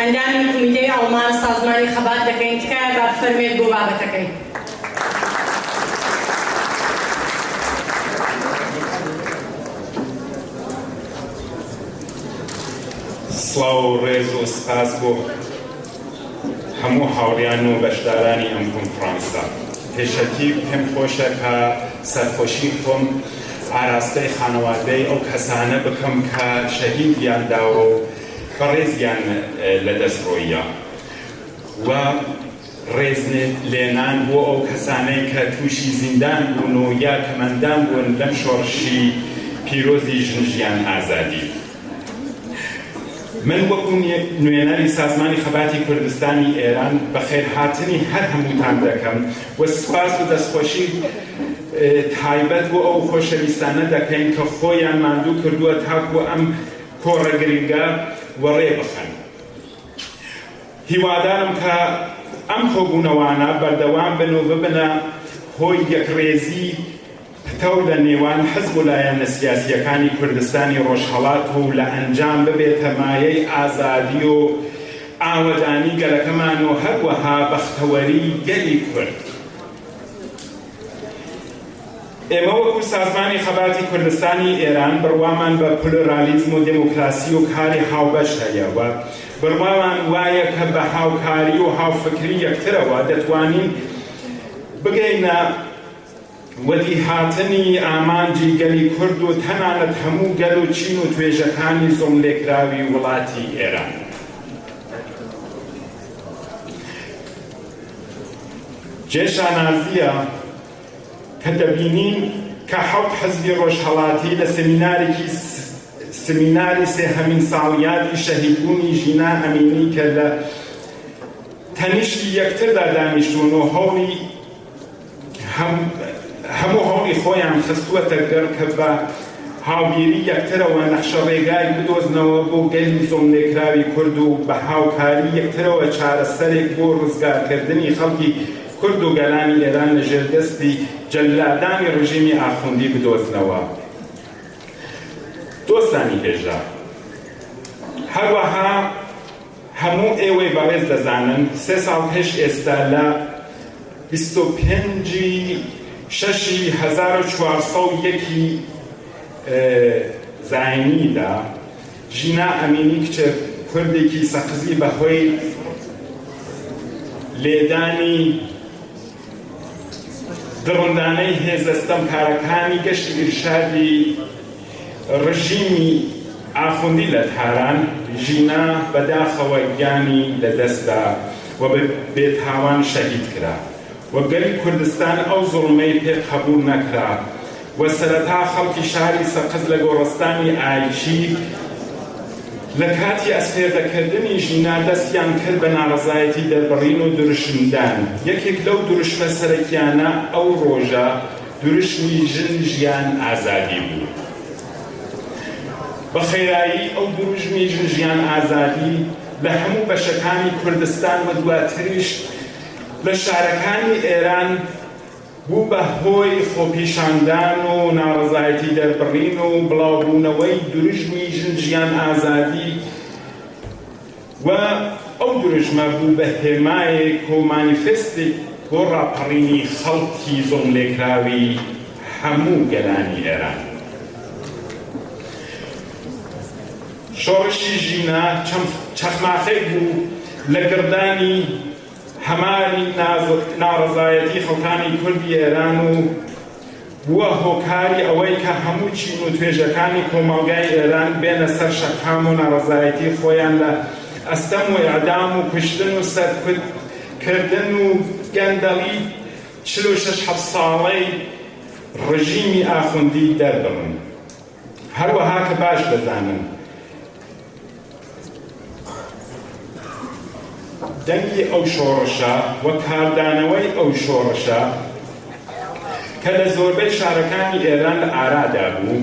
ئەنجامی کمیتەی ئەڵمان سازمانی خەبات دەکەین تکایە با بفەرمێت بۆ بابەتەکەی. سڵاو و ڕێز و سپاس بۆ هەموو هاوڕیان و بەشدارانی ئەم کۆنفرانسە. پێشەکی پێم خۆشە کە سەرخۆشی خۆم ئاراستەی خانەوادەی ئەو کەسانە بکەم کە شەهیدیان داوە و بەڕێزیان لەدەستڕۆیە و ڕێز لێنان بۆ ئەو کەسانەی کە تووشی زیندان بوون و یا کەمەندان بوون لەم شۆڕشی پیرۆزی ژنژیان ئازادی. من وەکو نوێنەری سازمانی خەباتی کوردستانی ئێران بەخێرهاتنی هەر هەمووتان دەکەم و سوپاس و دەستخۆشی تایبەت بۆ ئەو خۆشەویستانە دەکەین کە خۆیان ماندوو کردووە تاکو ئەم کۆڕە گرنگە وەڕێ بخەن. هیوادارم کە ئەم کۆبوونەوانە بەردەوام بن و ببنە هۆی یەکڕێزی پتە لە نێوان حزب و لایەنە سیاسیەکانی کوردستانی ڕۆژهەڵات و لە ئەنجام ببێتە مایەی ئازادی و ئاوەدانی گەلەکەمان و هەروەها بەختەوەری گەلی کورد. ئێمە وەکو سازمانی خەباتی کوردستانی ئێران بڕوامان بە پلۆرالیزم و دموکراسی و کاری هاوبەش هەیە و بڕوامان وایە کە بە هاوکاری و هاوفکری یەکترەوە دەتوانین بگەینە وەدی هاتنی ئامانجی گەلی کورد و تەنانەت هەموو گەل و چین و توێژەکانی زۆملێکراوی وڵاتی ئێران. جێشانازیە کە دەبینین کە حەوت حزبی ڕۆژهەڵاتی لە سمیناری سێهەمین ساڵیادی شەهیدبوونی ژینا ئەمینی کە لە تەنیشتی یەکتردا دانیشتون و هەموو هەوڵی خۆیان خستووەتە گەڕ کە بە هاوگیری یەکترەوە نەخشە ڕێگای بدۆزنەوە بۆ گەلی زۆملێکراوی کورد و بە هاوکاری یەکترەوە چارەسەرێک بۆ ڕزگارکردنی خەڵکی کورد و گەلانی ئێران لە ژێردەستی جەلادانی ڕژیمی ئاخوندی بدۆزنەوە. دۆستانی هێژە، هەروەها هەموو ئێوەی بەڕێز دەزانن 3 ساڵ پێش ئێستا لە 25/6/1401 زاینیدا ژینا ئەمینی کچە کوردێکی سەقزی بەهۆی لێدانی دڕندانەی هێزەستەمکارەکانی گەشتی ئیرشادی ڕژیمی ئاخوندی لە تاران ژینا بەداخەوە گیانی لەدەستدا و بێتاوان شەهید کرا و گەلی کوردستان ئەو زوڵمەی پێ قبوڵ نەکرا و سەرەتا خەڵکی شاری سەقز لە گۆڕستانی ئایشی لە کاتی ئەسپێردەکردنی ژینا دەستیان کرد بە ناڕەزایەتی دەربڕین و دروشمدان. یەکێک لەو دروشمە سەرەکیانە ئەو ڕۆژە دروشمی ژیان ئازادی بوو. بە خێرایی ئەو دروژمی ژیان ئازادی لە هەموو بەشەکانی کوردستان و دواتریش لە شارەکانی ئێران بوو بە هۆی خۆپیشاندان و ناڕەزایەتی دەربڕین و بڵاوبوونەوەی دروژمی ژیان ئازادی و ئەو دروژمە بوو بە هێمایەک و مانیفێستێک بۆ ڕاپەڕینی خەڵکی زۆملێکراوی هەموو گەلانی ئێران. شۆڕشی ژینا چەخماخەی بوو لە گردانی هەماری ناڕەزایەتی خەڵکانی کوردی ئێران و بووە هۆکاری ئەوەی کە هەموو چین و توێژەکانی کۆمەڵگای ئێران بێنە سەر شەقام و ناڕەزایەتی خۆیان لە ئەستەم و ئەعدام و کوشتن و سەرکردن و گەندەڵی 46 ساڵەی ڕژیمی ئاخوندی دەربڕن. هەروەها کە باش دەزانن دەنگی ئەو شۆڕشە و کاردانەوەی ئەو شۆڕشە کە لە زۆربەی شارەکانی ئێران لە ئارادا بوو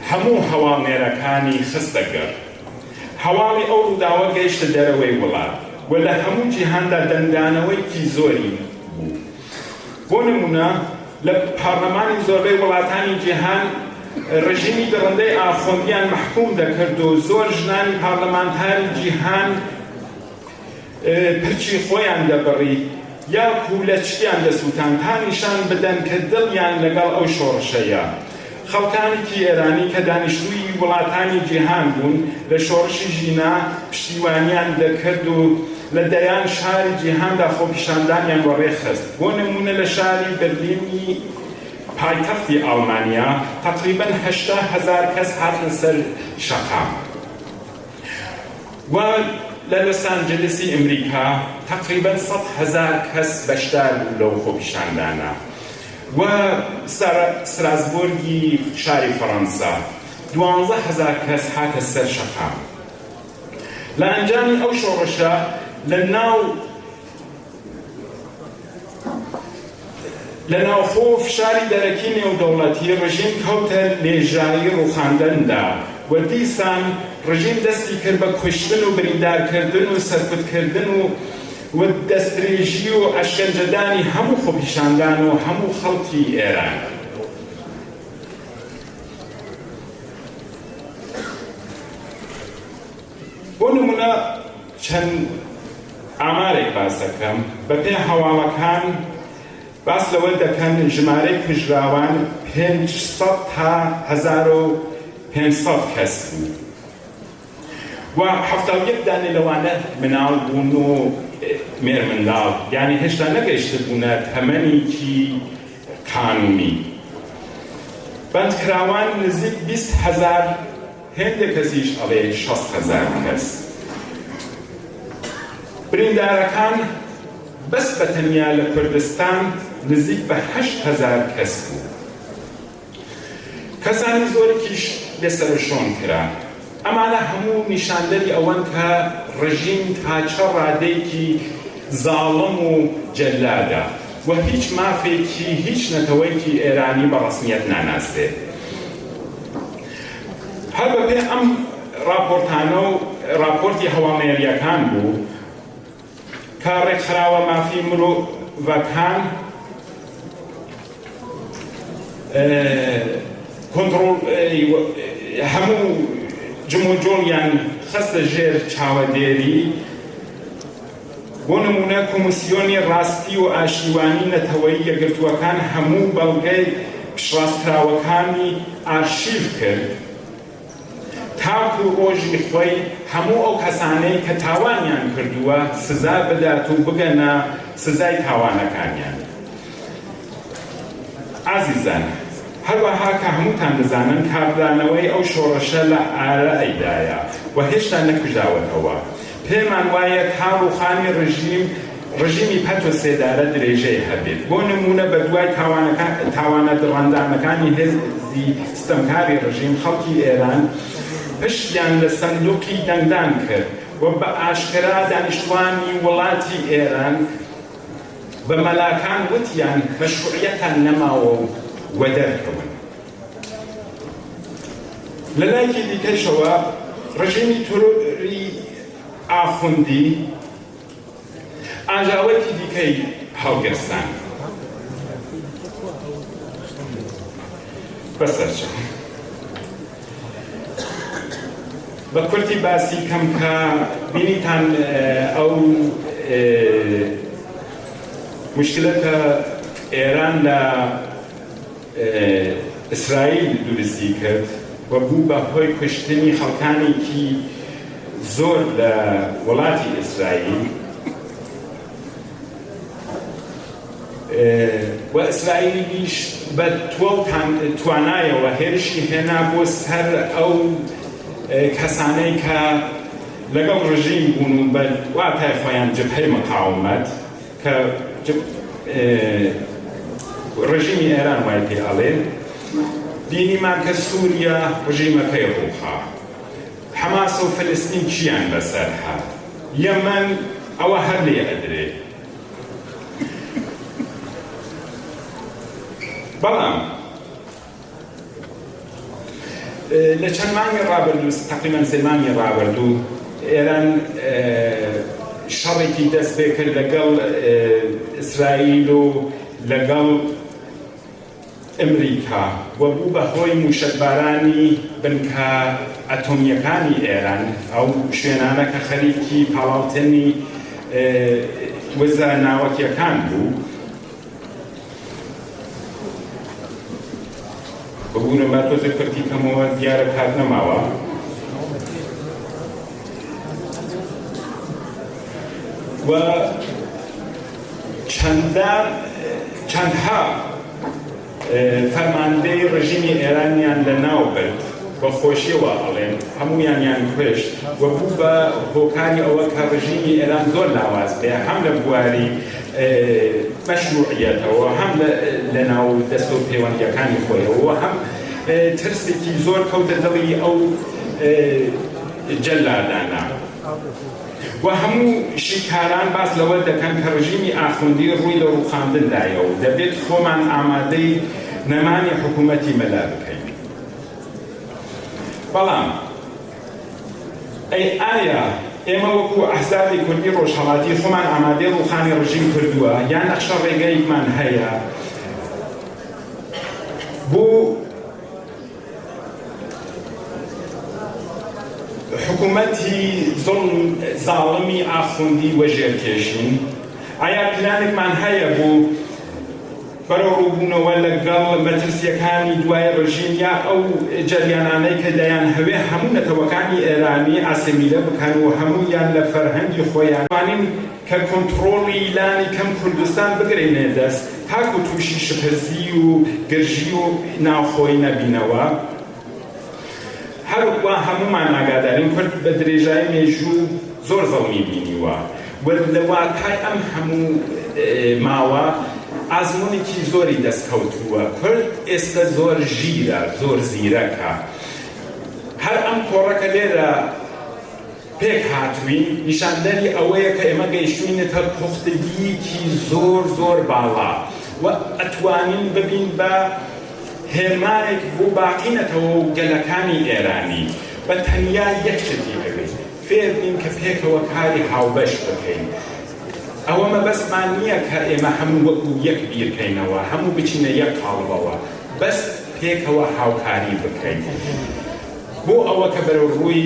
هەموو هەواڵمێرەکانی خستەگەر. هەواڵی ئەو ڕووداوە گەیشتە دەرەوەی وڵات و لە هەموو جیهاندا دەنگدانەوەیکی زۆری بوو. بۆ نمونە لە پارلەمانی زۆربەی وڵاتانی جیهان ڕژیمی دڕندەی ئاخۆندیان محکوم دەکرد و زۆر ژنانی پارلەمانتاری جیهان پرچی خۆیان دەبڕی یاکو لە چیان دەسووتان تا نیشان بدەن کە دڵیان لەگەڵ ئەو شۆڕشەیە. خەڵکانێکی ئێرانی کە دانیشتووی وڵاتانی جیهان بوون لە شۆڕشی ژینا پشتیوانیان دەکرد و لە دەیان شاری جیهاندا خۆپیشاندانیان بۆ ڕێخست. بۆ نمونە لە شاری بەرلینی پایتەختی ئەڵمانیا تقریباً 80,000 کەس هاتن سەر شەقام. و لە لۆس ئانجلسی ئەمریکا تقریباً 100,000 کەس بەشدار بوو لەو خۆپیشاندانە. و ستراسبۆرگی شاری فەڕەنسا 12,000 کەس هاتە سەر شەقام. لە ئەنجامی ئەو شۆڕشە لە ناوخۆ فشاری دەرەکی نێودەوڵەتی ڕژیم کەوتە لێژایی ڕووخاندندا و دیسان ڕژیم دەستی کرد بە کوشتن و بریندارکردن و سەرکوتکردن و دەستدرێژی و ئەشکەنجەدانی هەموو خۆپیشاندان و هەموو خەڵکی ئێران. بۆ نمونە چەند ئامارێک باس دەکەم. بەپێی هەواڵەکان باس لەوە دەکەن ژمارەی کوژراوان 500 تا 1500 کەس بوو و 71 دانێ لەوانە مناڵ بوون و مێرمنداڵ، یعنی هێشتا نەگەیشتە بوونە تەمەنێکی قانونی. بەندکراوان نزیک 20,000، هێندێک کەسیش ئەڵێ 60,000 کەس. بریندارەکان بەس بەتەنیا لە کوردستان نزیک بە 8,000 کەس بوو. کەسانی زۆرێکیش لێسەرشۆن کرا. ئەمانە هەموو نیشاندەری ئەوەن کە ڕژیم تا چە ڕادەیەکی زاڵم و جەلادە و هیچ مافێکی هیچ نەتەوەیکی ئێرانی بە ڕەسمیەت ناناسێ. هەر بەپێ ئەم راپۆرتانە و راپۆرتی هەواڵێریەکان بوو کە ڕێکخراوە مافی مرۆڤەکان کۆنتڕۆڵ هەموو جموجۆڵیان خستە ژێر چاوەدێری. بۆ نمونە کۆمسیۆنی ڕاستی و ئاشتیوانی نەتەوەیی یەکگرتووەکان هەموو بەڵگەی پشتڕاستکراوەکانی ئارشیڤ کرد تاکو ڕۆژی خۆی هەموو ئەو کەسانەی کە تاوانیان کردووە سزا بدات و بگەنە سزای تاوانەکانیان. ئازیزان، هەروەها کە هەمووتان دەزانن کاردانەوەی ئەو شۆڕشە لە ئارەئەیدایە و هێشتا نەکوژاوەتەوە. پێمان وایە تا ڕووخانی ڕژیمی پەتۆ سێدارە درێژەی هەبێت. بۆ نمونە بە دوای تاوانە دڕندانەکانی هێزی ستەمکاری ڕژیم خەڵکی ئێران پشتیان لە سندوقی دەنگدان کرد و بە ئاشکرا دانیشتوانی وڵاتی ئێران بە مەلاکان وتیان مەشروعیەتان نەماوە و وەدەرکەون. لە لایەکی دیکەشەوە ڕژیمی تۆری ئاخوندی ئاژاوەتی دیکەی هەڵگرستان بەسەرچە بە کورتی باسی کەم کە بینیتان ئەو مشکلەتە ئێران لە ئیسرائیل دروستی کرد و بوو بە هۆی کوشتنی خەڵکانێکی زۆر لە وڵاتی ئیسرائیل و ئیسرائیلیش بە توانایەوە هێرشی هێنا بۆ سەر ئەو کەسانەی کە لەگەڵ ڕژیم بوون و بە واتای خۆیان جبهەی مقاومەت کە ڕژیمی ئێران وای پێ ئەڵێ بینیمان کە سووریا ڕژیمەکەی ڕووخا، حەماس و فلستین چیان بەسەر هات، یەمەن ئەوە هەر لێ ئەدرێ. بەڵام لە چەند مانگی ڕابردوو تقریباً سێ مانگی ڕابردوو ئێران شەڕێکی دەست پێ کرد لەگەڵ ئیسرائیل و لەگەڵ ئەمریکا وبوو بە هۆی موشکبارانی بنکە ئەتۆمیەکانی ئێران ئەو شوێنانە کە خەریکی پاڵاوتنی وەزە ناوەکیەکان بوو. ببوورم با تۆزێک پرتی کەمەوە دیارە کات نەماوە. و چەندها فەرماندەی ڕژیمی ئێرانیان لەناو برد بە خۆشیەوە ئەڵێن هەموویانیان کوێشت و بوو بە هۆکاری ئەوە کە ڕژیمی ئێران زۆر لاواز بێ هەم لە بواری مەشروعیەتەوە هەم لەناو دەست و پەیوەندیەکانی خۆیەوە هەم ترسێکی زۆر کەوتە دڵی ئەو جەلادانە. و هەموو شیکاران باس لەوە دەکەن کە ڕژیمی ئاخوندی ڕووی لە ڕووخاندندایە و دەبێت خۆمان ئامادەی نەمانی حکوومەتی مەلا بکەین. بەڵام ئایا ئێمە وەکو ئەحزابی کوردی ڕۆژهەڵاتی خۆمان ئامادەی ڕووخانی ڕژیم کردووە یان نەخشە ڕێگەیەکمان هەیە بۆ حکوومەتی زاڵمی ئاخوندی وەژێرکێشین؟ ئایا پلانێکمان هەیە بۆ بەرەو ڕووبوونەوە لەگەڵ مەترسیەکانی دوای ڕژیم یا ئەو جەریانانەی کە دەیان هەوێ هەموو نەتەوەکانی ئێرانی ئاسیمیلە بکەن و هەموویان لە فەرهەنگی خۆیان توانین کە کۆنتڕۆڵی لانی کەم کوردستان بگرێنێ دەست تاکو تووشی شپەرزی و گرژی و ناوخۆی نەبینەوە. هەروە هەمومان ئاگادارین کورد بە درێژایی مێژوو زۆر زەڵمی بینیوە و لە واتای ئەم هەموو ماوە ئازمونێکی زۆری دەستکەوتووە. کورد ئێستا زۆر ژیرە، زۆر زیرەکە. هەر ئەم کۆڕەکە لێرە پێک هاتووین نیشاندەری ئەوەیە کە ئێمە گەیشتوینەتە پوختگیەکی زۆر زۆر باڵا و ئەتوانین ببین بە هێمایەک بۆ باقینەتەوە و گەلەکانی ئێرانی بە تەنیا یەک شتی هەبێت فێر بین کە پێکەوە کاری هاوبەش بکەین. ئەوە مەبەستمان نییە کە ئێمە هەموو وەکو یەک بیرکەینەوە هەموو بچینە یەک قاڵبەوە بەس پێکەوە هاوکاری بکەین بۆ ئەوە کە بەرەو ڕووی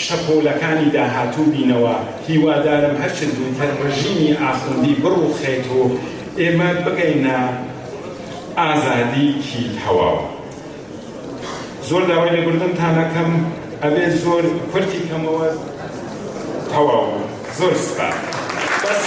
شەپۆلەکانی داهاتوو بینەوە. هیوادارم هەرچ زووتر ڕژیمی ئاخوندی بڕوخێت و ئێمە بگەینە ئازادیکی تەواو. زۆر داوای لێبوردنتان ئەەکەم ئەبێ زۆر کورتی کەمەوە تەواو. زۆر سپاس. بەس